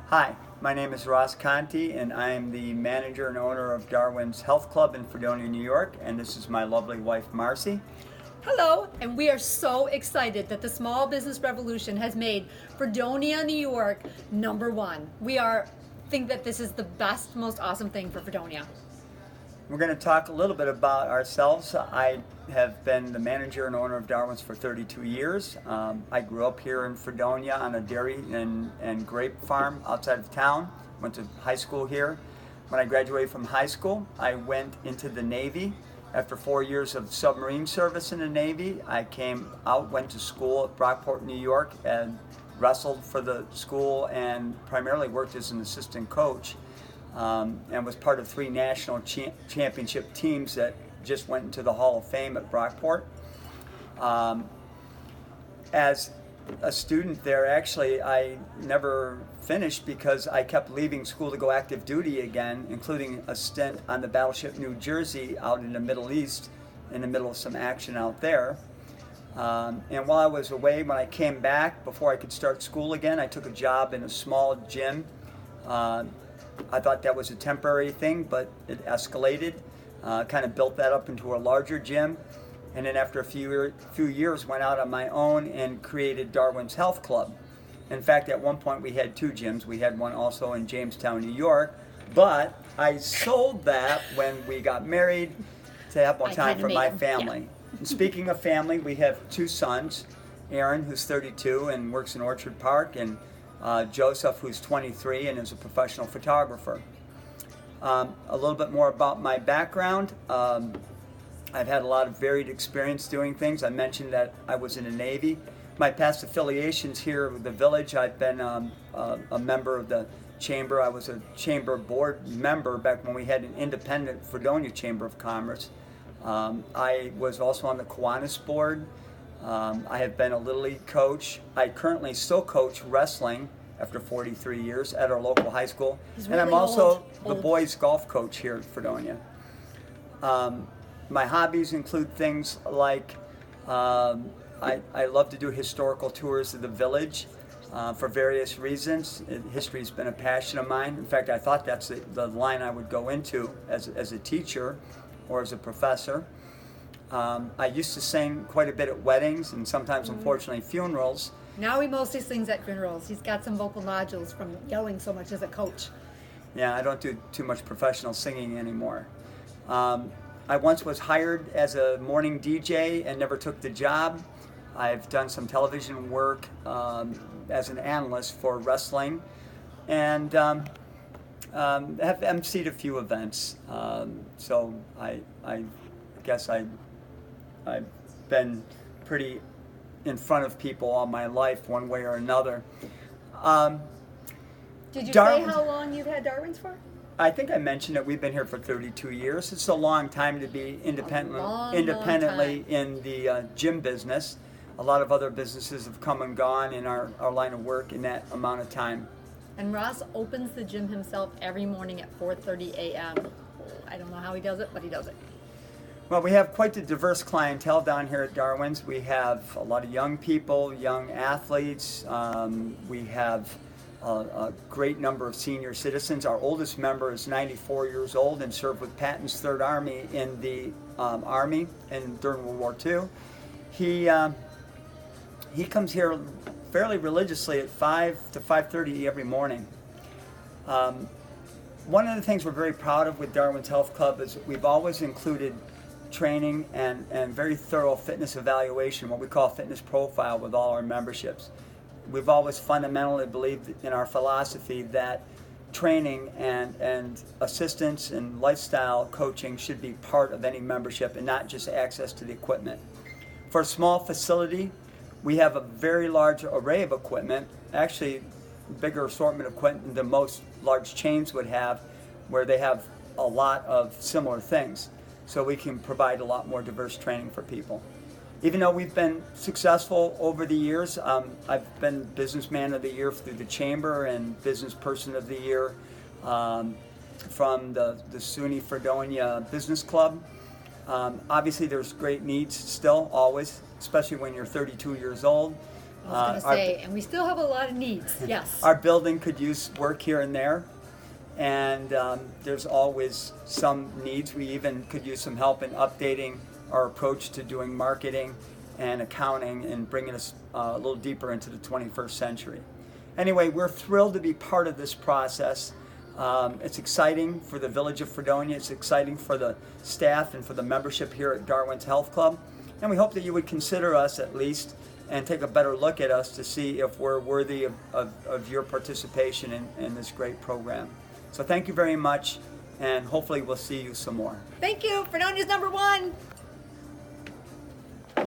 Hi, my name is Ross Conti, and I am the manager and owner of Darwins Health Club in Fredonia, New York, and this is my lovely wife, Marcy. Hello, and we are so excited that the small business revolution has made Fredonia, New York #1. Think that this is the best, most awesome thing for Fredonia. We're going to talk a little bit about ourselves. I have been the manager and owner of Darwins for 32 years. I grew up here in Fredonia on a dairy and grape farm outside of town. Went to high school here. When I graduated from high school, I went into the Navy. After 4 years of submarine service in the Navy, I came out, went to school at Brockport, New York, and wrestled for the school and primarily worked as an assistant coach. And was part of 3 national championship teams that just went into the Hall of Fame at Brockport. As a student there, actually, I never finished because I kept leaving school to go active duty again, including a stint on the battleship New Jersey out in the Middle East in the middle of some action out there. And while I was away, when I came back, before I could start school again, I took a job in a small gym. I thought that was a temporary thing, but it escalated. Kind of built that up into a larger gym. And then after a few years, went out on my own and created Darwins Health Club. In fact, at one point we had 2 gyms. We had one also in Jamestown, New York. But I sold that when we got married to have more time for my family. Yeah. And speaking of family, we have 2 sons. Aaron, who's 32 and works in Orchard Park, and Joseph, who's 23 and is a professional photographer. A little bit more about my background. I've had a lot of varied experience doing things. I mentioned that I was in the Navy. My past affiliations here with the village, I've been a member of the chamber. I was a chamber board member back when we had an independent Fredonia Chamber of Commerce. I was also on the Kiwanis board. I have been a Little League coach. I currently still coach wrestling after 43 years at our local high school. Really and I'm also the old. boys golf coach here at Fredonia. My hobbies include things like I love to do historical tours of the village for various reasons. History has been a passion of mine. In fact, I thought that's the line I would go into as a teacher or as a professor. I used to sing quite a bit at weddings and sometimes, unfortunately, funerals. Now he mostly sings at funerals. He's got some vocal nodules from yelling so much as a coach. Yeah, I don't do too much professional singing anymore. I once was hired as a morning DJ and never took the job. I've done some television work as an analyst for wrestling and have emceed a few events. So I guess I've been pretty in front of people all my life, one way or another. Did you Darwin- say how long you've had Darwins for? I think I mentioned that we've been here for 32 years. It's a long time to be independently long time. in the gym business. A lot of other businesses have come and gone in our line of work in that amount of time. And Ross opens the gym himself every morning at 4:30 a.m. I don't know how he does it, but he does it. Well, we have quite a diverse clientele down here at Darwin's. We have a lot of young people, young athletes. We have a great number of senior citizens. Our oldest member is 94 years old and served with Patton's Third Army in the Army and during World War II. He comes here fairly religiously at 5 to 5:30 every morning. One of the things we're very proud of with Darwin's Health Club is we've always included training and very thorough fitness evaluation, what we call fitness profile, with all our memberships. We've always fundamentally believed in our philosophy that training and assistance and lifestyle coaching should be part of any membership and not just access to the equipment. For a small facility, we have a very large array of equipment, actually bigger assortment of equipment than most large chains would have, where they have a lot of similar things. So we can provide a lot more diverse training for people. Even though we've been successful over the years, I've been Businessman of the Year through the Chamber and Business Person of the Year from the SUNY Fredonia Business Club. Obviously there's great needs still, always, especially when you're 32 years old. I was going to say, and we still have a lot of needs. Yes. Our building could use work here and there, and there's always some needs. We even could use some help in updating our approach to doing marketing and accounting and bringing us a little deeper into the 21st century. Anyway, we're thrilled to be part of this process. It's exciting for the Village of Fredonia. It's exciting for the staff and for the membership here at Darwins Health Club. And we hope that you would consider us at least and take a better look at us to see if we're worthy of your participation in this great program. So thank you very much, and hopefully we'll see you some more. Thank you. Fredonia's #1.